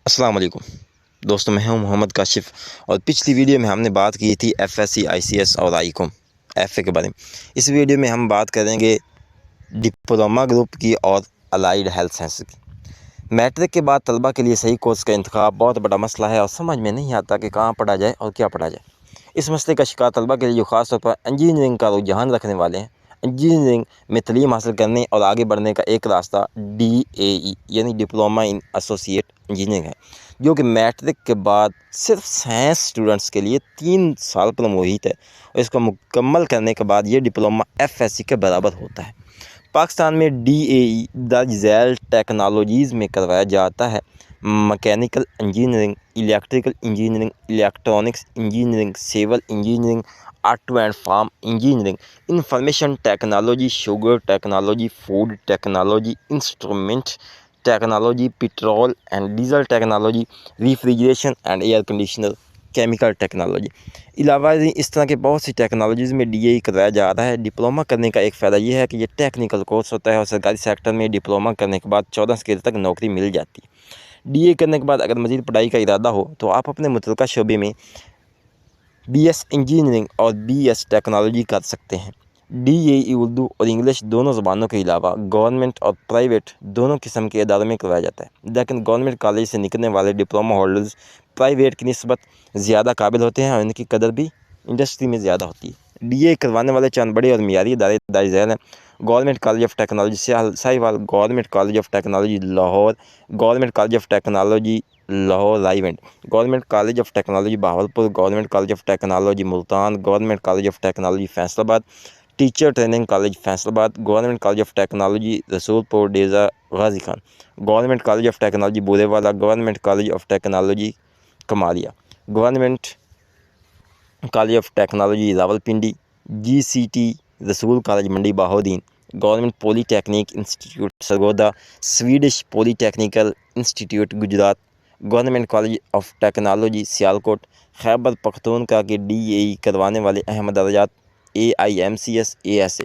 السلام علیکم دوستوں، میں ہوں محمد کاشف، اور پچھلی ویڈیو میں ہم نے بات کی تھی ایف ایس سی آئی سی ایس اور آئی کوم ایف اے کے بارے میں۔ اس ویڈیو میں ہم بات کریں گے ڈپلوما گروپ کی اور الائیڈ ہیلتھ سائنس کی۔ میٹرک کے بعد طلبہ کے لیے صحیح کورس کا انتخاب بہت بڑا مسئلہ ہے اور سمجھ میں نہیں آتا کہ کہاں پڑھا جائے اور کیا پڑھا جائے۔ اس مسئلے کا شکار طلبہ کے لیے جو خاص طور پر انجینئرنگ کا رجحان رکھنے والے ہیں۔ انجینئرنگ میں تعلیم حاصل کرنے اور آگے بڑھنے کا ایک راستہ DAE یعنی ڈپلوما ان ایسوسیٹ انجینئرنگ ہے، جو کہ میٹرک کے بعد صرف سائنس اسٹوڈنٹس کے لیے 3 سال پر محیط ہے، اور اس کو مکمل کرنے کے بعد یہ ڈپلوما FSC کے برابر ہوتا ہے۔ پاکستان میں DAE درج ذیل ٹیکنالوجیز میں کروایا جاتا ہے: mechanical engineering, electrical engineering, electronics engineering, civil engineering, art and form engineering, information technology, sugar technology, food technology, instrument technology, petrol and diesel technology, refrigeration and air conditioner, chemical technology. علاوہ اس طرح کے بہت سی technologies میں DAE کرایا جا رہا ہے۔ Diploma کرنے کا ایک فائدہ یہ ہے کہ یہ ٹیکنیکل کورس ہوتا ہے اور سرکاری سیکٹر میں ڈپلوما کرنے کے بعد 14 سال تک نوکری مل جاتی ہے۔ DAE کرنے کے بعد اگر مزید پڑھائی کا ارادہ ہو تو آپ اپنے متعلقہ شعبے میں BS انجینئرنگ اور BS ٹیکنالوجی کر سکتے ہیں۔ DAE اردو اور انگلش دونوں زبانوں کے علاوہ گورنمنٹ اور پرائیویٹ دونوں قسم کے اداروں میں کروایا جاتا ہے، لیکن گورنمنٹ کالج سے نکلنے والے ڈپلوما ہولڈرز پرائیویٹ کی نسبت زیادہ قابل ہوتے ہیں اور ان کی قدر بھی انڈسٹری میں زیادہ ہوتی ہے۔ DAE کروانے والے چند بڑے اور معیاری ادارے درج ذیل ہیں: government college of technology Sahiwal, government college of technology Lahore, government college of technology Lahore Raiwind, government college of technology Bahawalpur, government college of technology Multan, government college of technology Faisal آباد، ٹیچر ٹریننگ کالج فیصل آباد، government college of technology Rasulpur Dera Ghazi Khan, government college of technology Burewala, government college of technology Kamalia, government college of technology Rawalpindi, GCT Rasul college Mandi Bahauddin, government polytechnic institute Sargodha, Swedish polytechnical institute Gujrat, government college of technology Sialkot. Khyber Pakhtunkhwa کے DAE کروانے والے اہم درجات: AIMCS ASA،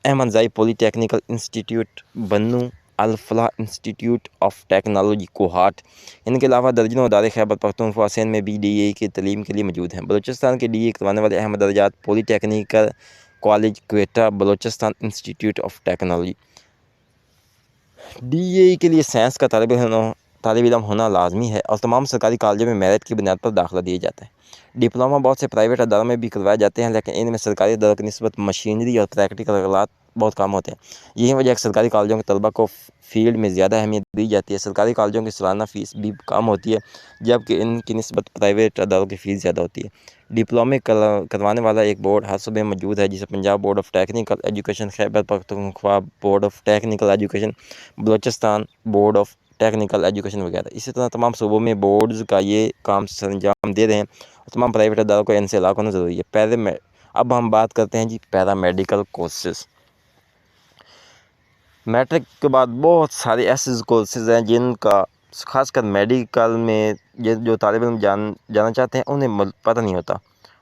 Ahmadzai polytechnical institute Bannu, Alfalah institute of technology Kohat. ان کے علاوہ درجنوں ادارے خیبر پختونخوا سندھ میں بھی DAE کی تعلیم کے لیے موجود ہیں۔ بلوچستان کے DAE کروانے والے اہم درجات: polytechnical college Quetta, Balochistan institute of technology. DAE کے لیے سائنس کا طالب علم ہونا لازمی ہے اور تمام سرکاری کالجوں میں میرٹ کی بنیاد پر داخلہ دیا جاتا ہے۔ ڈپلوما بہت سے پرائیویٹ اداروں میں بھی کروائے جاتے ہیں، لیکن ان میں سرکاری اداروں کی نسبت مشینری اور پریکٹیکل آلات بہت کم ہوتے ہیں۔ یہی وجہ ہے کہ سرکاری کالجوں کے طلبہ کو فیلڈ میں زیادہ اہمیت دی جاتی ہے۔ سرکاری کالجوں کی سالانہ فیس بھی کم ہوتی ہے، جبکہ ان کی نسبت پرائیویٹ اداروں کی فیس زیادہ ہوتی ہے۔ ڈپلومے کروانے والا ایک بورڈ ہر صوبے میں موجود ہے، جسے Punjab board of technical education, Khyber Pakhtunkhwa board of technical education, Balochistan board of technical education وغیرہ۔ اسی طرح تمام صوبوں میں بورڈز کا یہ کام سر انجام دے رہے ہیں اور تمام پرائیویٹ اداروں کو ان سے علاقہ ہونا ضروری ہے۔ اب ہم بات کرتے ہیں پیرامیڈیکل کورسز۔ میٹرک کے بعد بہت سارے ایسے کورسز ہیں جن کا خاص کر میڈیکل میں جو طالب علم جانا چاہتے ہیں انہیں پتہ نہیں ہوتا،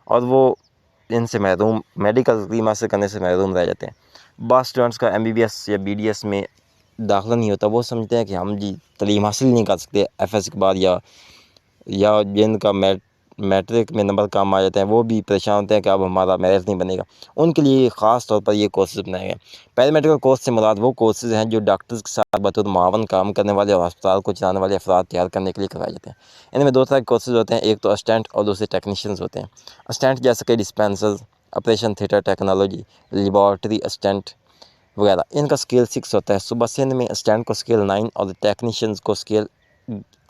اور وہ ان سے محروم، میڈیکل تعلیم حاصل کرنے سے محروم رہ جاتے ہیں۔ بعض اسٹوڈنٹس کا MBBS یا BDS میں داخلہ نہیں ہوتا، وہ سمجھتے ہیں کہ ہم تعلیم حاصل نہیں کر سکتے FS کے بعد، یا جن کا میٹرک میں نمبر کم آ جاتے ہیں وہ بھی پریشان ہوتے ہیں کہ اب ہمارا میرٹ نہیں بنے گا۔ ان کے لیے خاص طور پر یہ کورسز بنائے گئے۔ پیرامیڈیکل کورس سے مراد وہ کورسز ہیں جو ڈاکٹرز کے ساتھ بطور معاون کام کرنے والے اور ہسپتال کو چلانے والے افراد تیار کرنے کے لیے کروائے جاتے ہیں۔ ان میں 2 طرح کے کورسز ہوتے ہیں، ایک تو اسسٹنٹ اور دوسرے ٹیکنیشینز ہوتے ہیں۔ اسسٹنٹ جیسے کہ dispenser, operation theatre technology, laboratory assistant وغیرہ، ان کا اسکیل 6 ہوتا ہے۔ صوبہ سندھ میں اسسٹنٹ کو اسکیل 9 اور ٹیکنیشینز کو اسکیل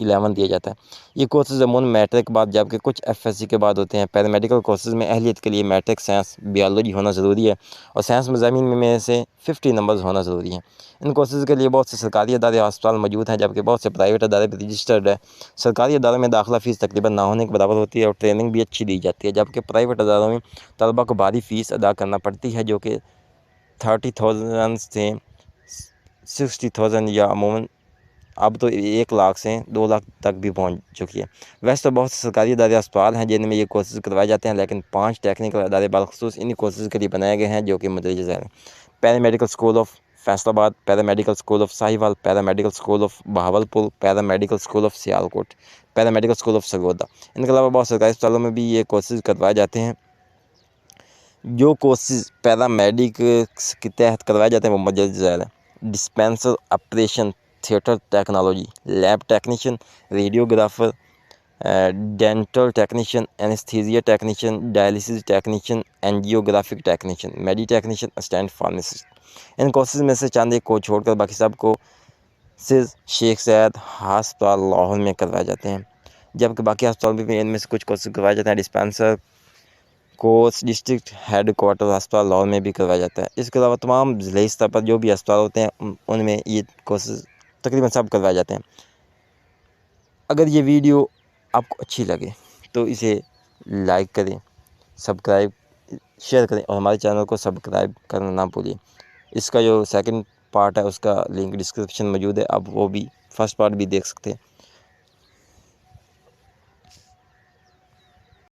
11 دیا جاتا ہے۔ یہ کورسز عموماً میٹرک کے بعد جبکہ کچھ FSC کے بعد ہوتے ہیں۔ پیرامیڈیکل کورسز میں اہلیت کے لیے میٹرک سائنس بیالوجی ہونا ضروری ہے اور سائنس مضامین میں سے 50 نمبرز ہونا ضروری ہیں۔ ان کورسز کے لیے بہت سے سرکاری ادارے اور ہسپتال موجود ہیں، جبکہ بہت سے پرائیویٹ ادارے بھی رجسٹرڈ ہیں۔ سرکاری اداروں میں داخلہ فیس تقریباً نہ ہونے کے برابر ہوتی ہے اور ٹریننگ بھی اچھی دی جاتی ہے، جبکہ پرائیویٹ اداروں میں طلبہ کو بھاری فیس ادا کرنا پڑتی ہے، جو کہ 30,000 سے 60,000 یا عموماً اب تو 1 لاکھ سے 2 لاکھ تک بھی پہنچ چکی ہے۔ ویسے تو بہت سے سرکاری ادارے ہسپتال ہیں جن میں یہ کورسز کروائے جاتے ہیں، لیکن 5 ٹیکنیکل ادارے بالخصوص انہی کورسز کے لیے بنائے گئے ہیں جو کہ مندرجہ ذیل ہیں: paramedical school of Faisalabad paramedical school of Sahiwal, paramedical school of Bahawalpur, paramedical school of Sialkot, paramedical school of Sargodha. ان کے علاوہ بہت سرکاری اسپتالوں میں بھی یہ کورسز کروائے جاتے ہیں۔ جو کورسز پیرا میڈکس کے تحت کروائے جاتے ہیں وہ مجد ذیل ہیں: dispenser operation theatre technology, lab technician, radiographer, dental technician, anaesthesia technician, dialysis technician, angiographic technician, میڈی ٹیکنیشین، اسسٹنٹ فارماسسٹ۔ ان کورسز میں سے چند ایک کو چھوڑ کر باقی سب کورسز شیخ زاید ہسپتال لاہور میں کروائے جاتے ہیں، جبکہ باقی ہسپتال میں بھی ان میں سے کچھ کورسز کروائے جاتے ہیں۔ Dispenser course district head quarter ہسپتال لاہور میں بھی کروایا جاتا ہے۔ اس کے علاوہ تمام ضلعی سطح پر جو بھی ہسپتال ہوتے ہیں ان میں یہ کورسز تقریباً سب کروائے جاتے ہیں۔ اگر یہ ویڈیو آپ کو اچھی لگے تو اسے لائک کریں، سبسکرائب شیئر کریں اور ہمارے چینل کو سبسکرائب کرنا نہ بھولیں۔ اس کا جو سیکنڈ پارٹ ہے اس کا لنک ڈسکرپشن موجود ہے، آپ وہ بھی فرسٹ پارٹ بھی دیکھ سکتے ہیں۔